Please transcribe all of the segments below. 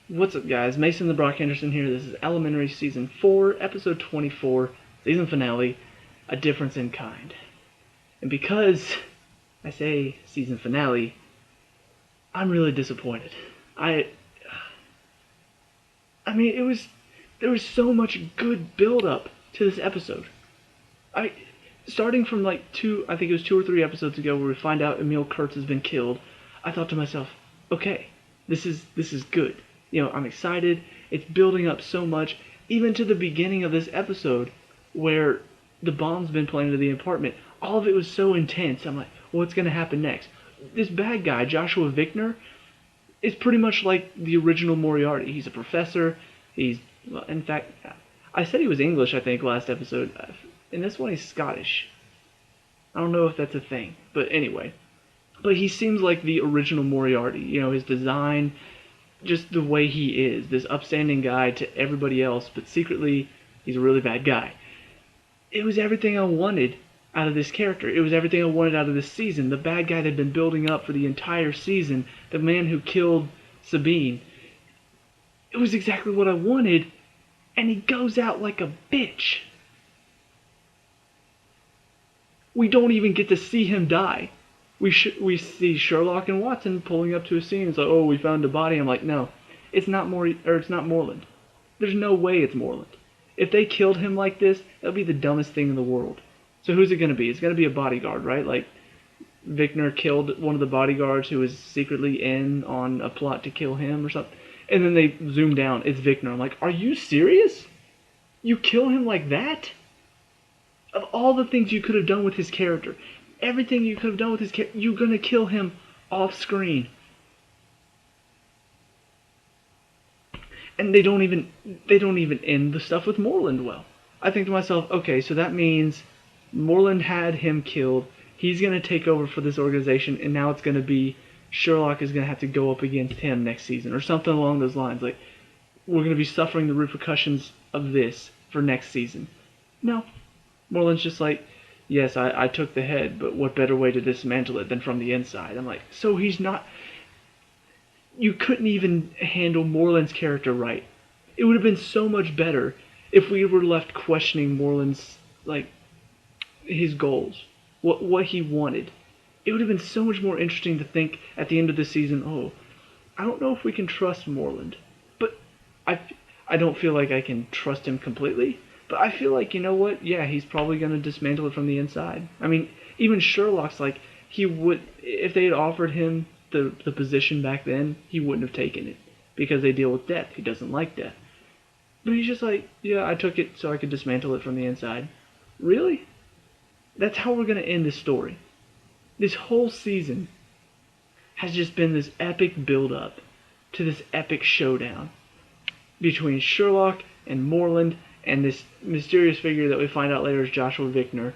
What's up, guys? Mason the Brock Henderson here. This is Elementary Season 4, Episode 24, Season Finale, A Difference in Kind. And because I say Season Finale, I'm really disappointed. I mean, there was so much good build-up to this episode. Starting from I think it was 2 or 3 episodes ago where we find out Emil Kurtz has been killed, I thought to myself, okay, this is good. You know, I'm excited. It's building up so much, even to the beginning of this episode, where the bomb's been planted to the apartment. All of it was so intense. I'm like, what's going to happen next? This bad guy, Joshua Vickner, is pretty much like the original Moriarty. He's a professor. Well, in fact, I said he was English, I think, last episode. In this one, he's Scottish. I don't know if that's a thing, but anyway. But he seems like the original Moriarty. You know, his design, just the way he is, this upstanding guy to everybody else, but secretly he's a really bad guy. It was everything I wanted out of this character. It was everything I wanted out of this season. The bad guy that had been building up for the entire season, the man who killed Sabine. It was exactly what I wanted, and he goes out like a bitch. We don't even get to see him die. We see Sherlock and Watson pulling up to a scene. It's like, oh, we found a body. I'm like, no, it's not Moreland. There's no way it's Moreland. If they killed him like this, that would be the dumbest thing in the world. So who's it going to be? It's going to be a bodyguard, right? Like, Vickner killed one of the bodyguards who was secretly in on a plot to kill him or something. And then they zoom down. It's Vickner. I'm like, are you serious? You kill him like that? Of all the things you could have done with his character, everything you could have done with his character, you're going to kill him off screen. And they don't even end the stuff with Moreland well. I think to myself, okay, so that means Moreland had him killed. He's going to take over for this organization, and now it's going to be Sherlock is going to have to go up against him next season, or something along those lines. Like, we're going to be suffering the repercussions of this for next season. No. Moreland's just like, yes, I took the head, but what better way to dismantle it than from the inside? I'm like, so he's not... You couldn't even handle Moreland's character right. It would have been so much better if we were left questioning Moreland's, his goals, what he wanted. It would have been so much more interesting to think at the end of the season, oh, I don't know if we can trust Moreland. But I don't feel like I can trust him completely. But I feel like, you know what? Yeah, he's probably going to dismantle it from the inside. I mean, even Sherlock's like, he would, if they had offered him the position back then, he wouldn't have taken it. Because they deal with death. He doesn't like death. But he's just like, yeah, I took it so I could dismantle it from the inside. Really? That's how we're going to end this story. This whole season has just been this epic build-up to this epic showdown between Sherlock and Moreland and this mysterious figure that we find out later is Joshua Vickner,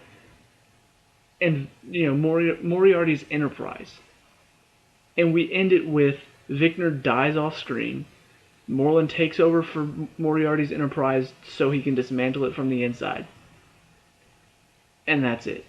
and, you know, Moriarty's enterprise. And we end it with Vickner dies off screen, Moreland takes over for Moriarty's enterprise so he can dismantle it from the inside. And that's it.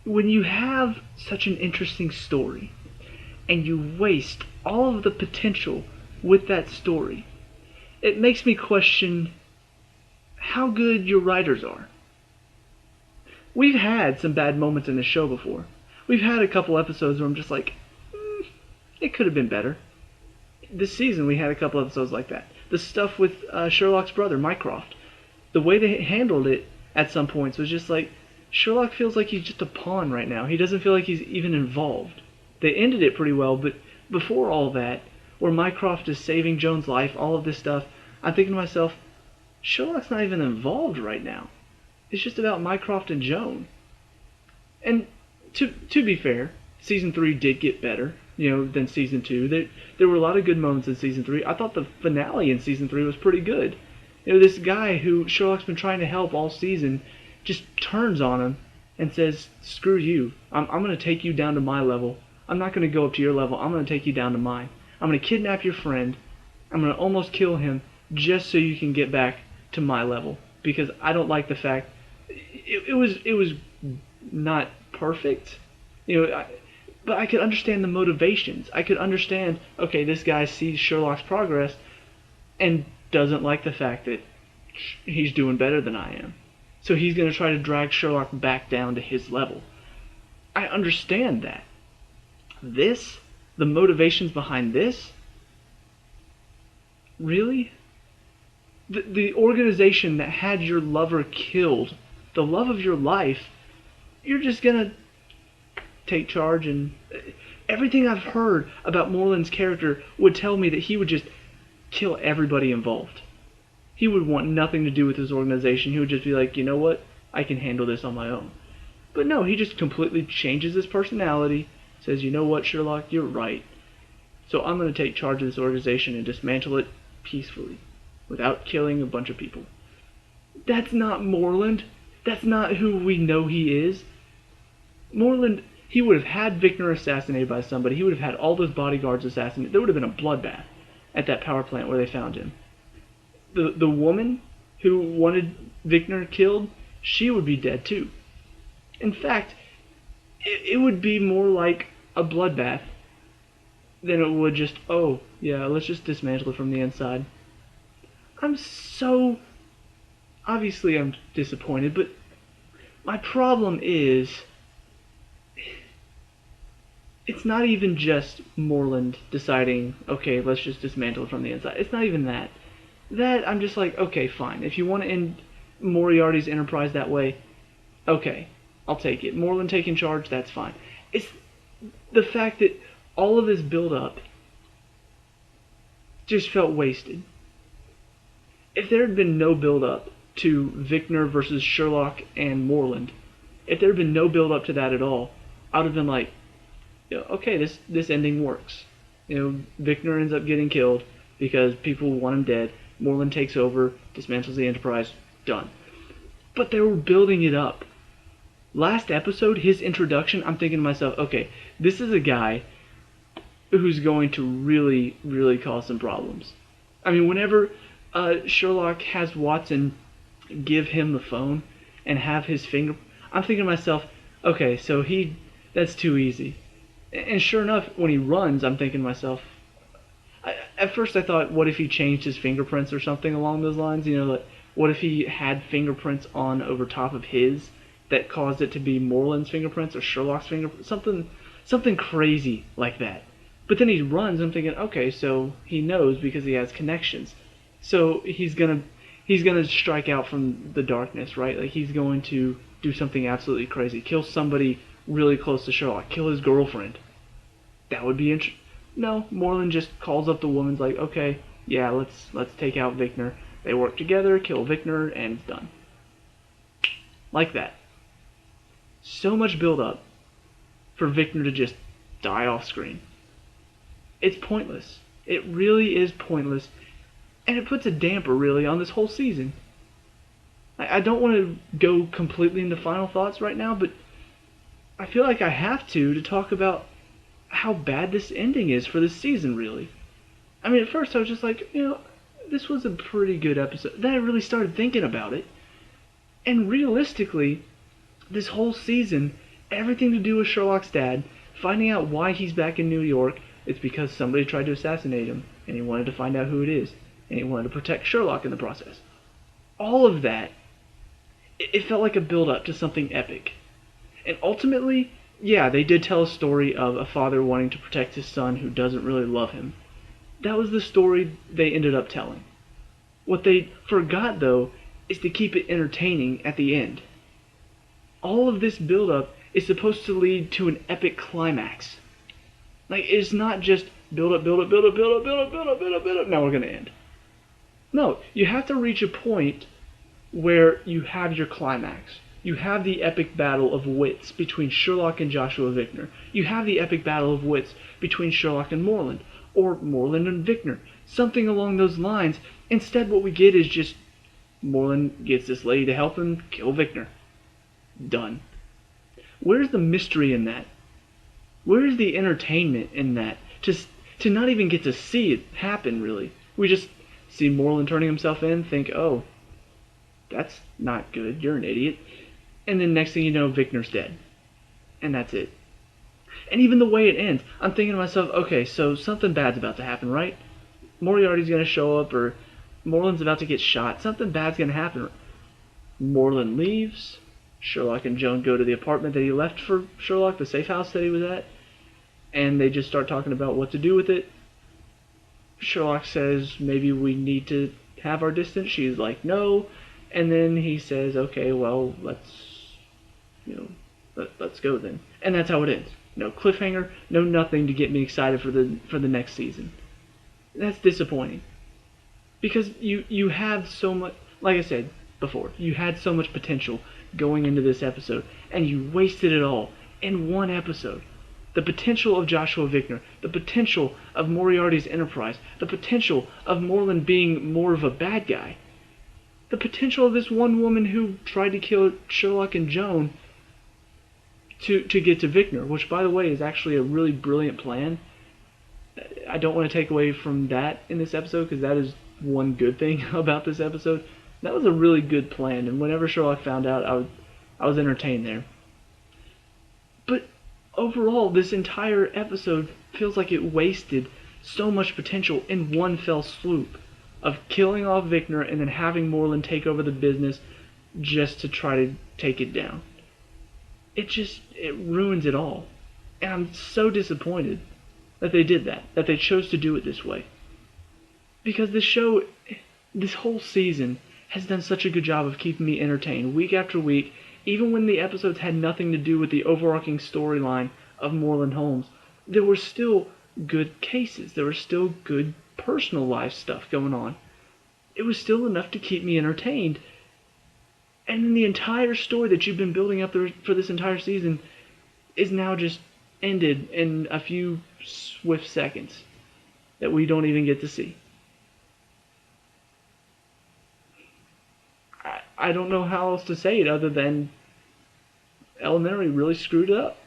When you have such an interesting story and you waste all of the potential with that story, it makes me question how good your writers are. We've had some bad moments in the show before. We've had a couple episodes where I'm just like, it could have been better. This season we had a couple episodes like that. The stuff with Sherlock's brother, Mycroft, the way they handled it at some points was just like, Sherlock feels like he's just a pawn right now. He doesn't feel like he's even involved. They ended it pretty well, but before all that, where Mycroft is saving Joan's life, all of this stuff, I'm thinking to myself, Sherlock's not even involved right now. It's just about Mycroft and Joan. And to be fair, Season 3 did get better, than Season 2. There were a lot of good moments in Season 3. I thought the finale in Season 3 was pretty good. This guy who Sherlock's been trying to help all season just turns on him and says, "Screw you. I'm going to take you down to my level. I'm not going to go up to your level. I'm going to take you down to mine. I'm going to kidnap your friend. I'm going to almost kill him just so you can get back to my level because I don't like the fact it was not perfect, but I could understand the motivations. I could understand, okay, this guy sees Sherlock's progress and doesn't like the fact that he's doing better than I am. So he's going to try to drag Sherlock back down to his level. I understand that. The motivations behind this, really? The organization that had your lover killed, the love of your life, you're just going to take charge and... Everything I've heard about Moreland's character would tell me that he would just kill everybody involved. He would want nothing to do with his organization. He would just be like, you know what? I can handle this on my own. But no, he just completely changes his personality, says, you know what, Sherlock, you're right. So I'm going to take charge of this organization and dismantle it peacefully, without killing a bunch of people. That's not Moreland. That's not who we know he is. Moreland, he would have had Victor assassinated by somebody. He would have had all those bodyguards assassinated. There would have been a bloodbath at that power plant where they found him. The woman who wanted Victor killed, she would be dead too. In fact, it would be more like a bloodbath than it would just, oh, yeah, let's just dismantle it from the inside. Obviously I'm disappointed, but my problem is, it's not even just Moreland deciding, okay, let's just dismantle it from the inside. It's not even that. That, I'm just like, okay, fine. If you want to end Moriarty's enterprise that way, okay, I'll take it. Moreland taking charge, that's fine. It's the fact that all of this build-up just felt wasted. If there had been no build-up to Victor versus Sherlock and Moreland, if there had been no build-up to that at all, I would have been like, okay, this ending works. Victor ends up getting killed because people want him dead. Moreland takes over, dismantles the Enterprise, done. But they were building it up. Last episode, his introduction, I'm thinking to myself, okay, this is a guy who's going to really, really cause some problems. I mean, whenever Sherlock has Watson give him the phone and have his finger... I'm thinking to myself, okay, so that's too easy. And sure enough, when he runs, I'm thinking to myself... At first I thought, what if he changed his fingerprints or something along those lines? What if he had fingerprints on over top of his that caused it to be Moreland's fingerprints or Sherlock's fingerprints? Something crazy like that. But then he runs, I'm thinking, okay, so he knows because he has connections. So he's gonna strike out from the darkness, right? Like, he's going to do something absolutely crazy. Kill somebody really close to Sherlock. Kill his girlfriend. That would be interesting. No, Moreland just calls up the woman's like, okay, yeah, let's take out Victor. They work together, kill Victor, and it's done. Like that. So much build-up for Victor to just die off screen. It's pointless. It really is pointless. And it puts a damper, really, on this whole season. I don't want to go completely into final thoughts right now, but I feel like I have to talk about how bad this ending is for this season, really. I mean, at first I was just like, this was a pretty good episode. Then I really started thinking about it. And realistically, this whole season, everything to do with Sherlock's dad, finding out why he's back in New York, it's because somebody tried to assassinate him, and he wanted to find out who it is, and he wanted to protect Sherlock in the process. All of that, it felt like a build-up to something epic. And ultimately, yeah, they did tell a story of a father wanting to protect his son who doesn't really love him. That was the story they ended up telling. What they forgot, though, is to keep it entertaining at the end. All of this build-up is supposed to lead to an epic climax. Like, it's not just build up, now we're going to end. No, you have to reach a point where you have your climax. You have the epic battle of wits between Sherlock and Joshua Victor. You have the epic battle of wits between Sherlock and Moreland, or Moreland and Victor. Something along those lines. Instead, what we get is just Moreland gets this lady to help him kill Victor. Done. Where's the mystery in that? Where's the entertainment in that? To not even get to see it happen, really. We just see Moreland turning himself in, think, oh, that's not good, you're an idiot. And then next thing you know, Victor's dead. And that's it. And even the way it ends, I'm thinking to myself, okay, so something bad's about to happen, right? Moriarty's going to show up, or Moreland's about to get shot. Something bad's going to happen. Moreland leaves. Sherlock and Joan go to the apartment that he left for Sherlock, the safe house that he was at, and they just start talking about what to do with it. Sherlock says, maybe we need to have our distance. She's like, no. And then he says, okay, well, let's go then. And that's how it ends. No cliffhanger, no nothing to get me excited for the next season. That's disappointing. Because you have so much, like I said before, you had so much potential going into this episode, and you wasted it all in one episode. The potential of Joshua Victor, the potential of Moriarty's enterprise, the potential of Moreland being more of a bad guy, the potential of this one woman who tried to kill Sherlock and Joan to get to Victor, which, by the way, is actually a really brilliant plan. I don't want to take away from that in this episode, because that is one good thing about this episode. That was a really good plan, and whenever Sherlock found out, I was entertained there. But overall, this entire episode feels like it wasted so much potential in one fell swoop of killing off Victor and then having Moreland take over the business just to try to take it down. It ruins it all. And I'm so disappointed that they did that they chose to do it this way. Because this show, this whole season, has done such a good job of keeping me entertained week after week, even when the episodes had nothing to do with the overarching storyline of Moreland Holmes. There were still good cases. There was still good personal life stuff going on. It was still enough to keep me entertained. And then the entire story that you've been building up for this entire season is now just ended in a few swift seconds that we don't even get to see. I don't know how else to say it other than El Neri really screwed it up.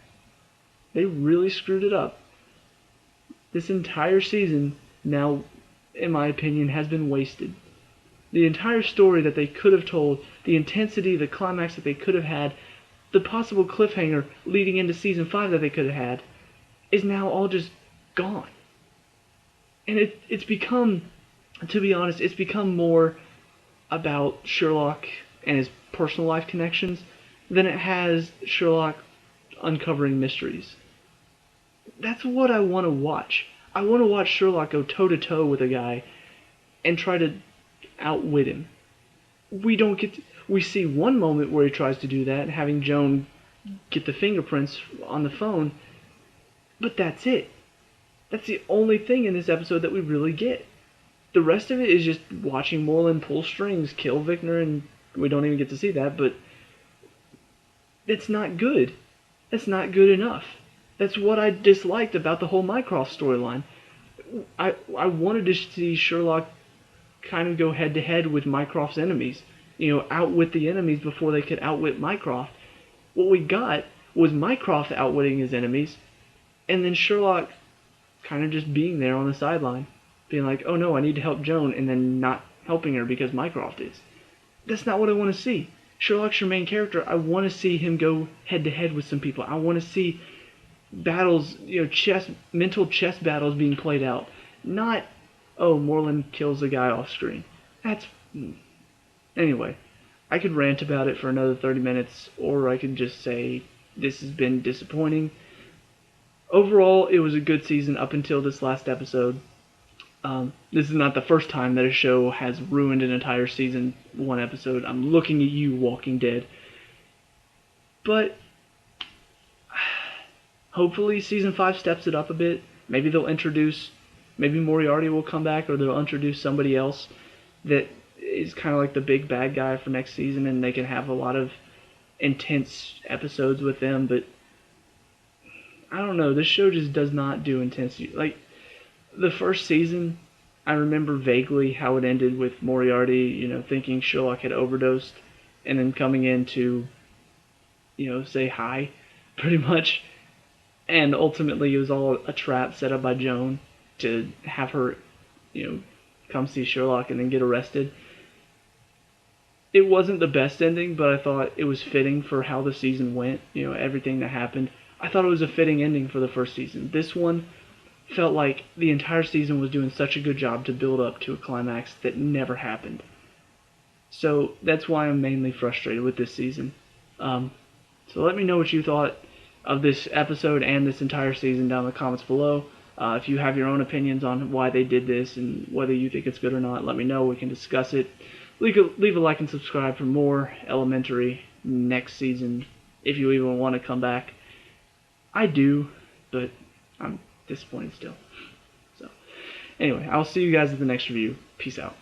They really screwed it up. This entire season now, in my opinion, has been wasted. The entire story that they could have told, the intensity, the climax that they could have had, the possible cliffhanger leading into season 5 that they could have had, is now all just gone. And it's become, to be honest, it's become more about Sherlock and his personal life connections than it has Sherlock uncovering mysteries. That's what I want to watch. I want to watch Sherlock go toe-to-toe with a guy and try to outwit him. We see one moment where he tries to do that, having Joan get the fingerprints on the phone, but that's it. That's the only thing in this episode that we really get. The rest of it is just watching Moreland pull strings, kill Victor, and we don't even get to see that, but it's not good. That's not good enough. That's what I disliked about the whole Mycroft storyline. I wanted to see Sherlock kind of go head-to-head with Mycroft's enemies. Outwit the enemies before they could outwit Mycroft. What we got was Mycroft outwitting his enemies, and then Sherlock kind of just being there on the sideline, being like, oh no, I need to help Joan, and then not helping her because Mycroft is. That's not what I want to see. Sherlock's your main character. I want to see him go head-to-head with some people. I want to see battles, mental chess battles being played out. Not, oh, Moreland kills a guy off screen. Anyway, I could rant about it for another 30 minutes, or I could just say this has been disappointing. Overall, it was a good season up until this last episode. This is not the first time that a show has ruined an entire season, one episode. I'm looking at you, Walking Dead. But hopefully season 5 steps it up a bit. Maybe maybe Moriarty will come back, or they'll introduce somebody else that is kind of like the big bad guy for next season, and they can have a lot of intense episodes with them. But I don't know, this show just does not do intensity. Like, the first season, I remember vaguely how it ended with Moriarty, thinking Sherlock had overdosed, and then coming in to, say hi, pretty much. And ultimately, it was all a trap set up by Joan to have her, come see Sherlock and then get arrested. It wasn't the best ending, but I thought it was fitting for how the season went, everything that happened. I thought it was a fitting ending for the first season. This one felt like the entire season was doing such a good job to build up to a climax that never happened. So that's why I'm mainly frustrated with this season. So let me know what you thought of this episode and this entire season down in the comments below. If you have your own opinions on why they did this and whether you think it's good or not, let me know. We can discuss it. Leave a like and subscribe for more Elementary next season if you even want to come back. I do, but I'm disappointed still. So, anyway, I'll see you guys at the next review. Peace out.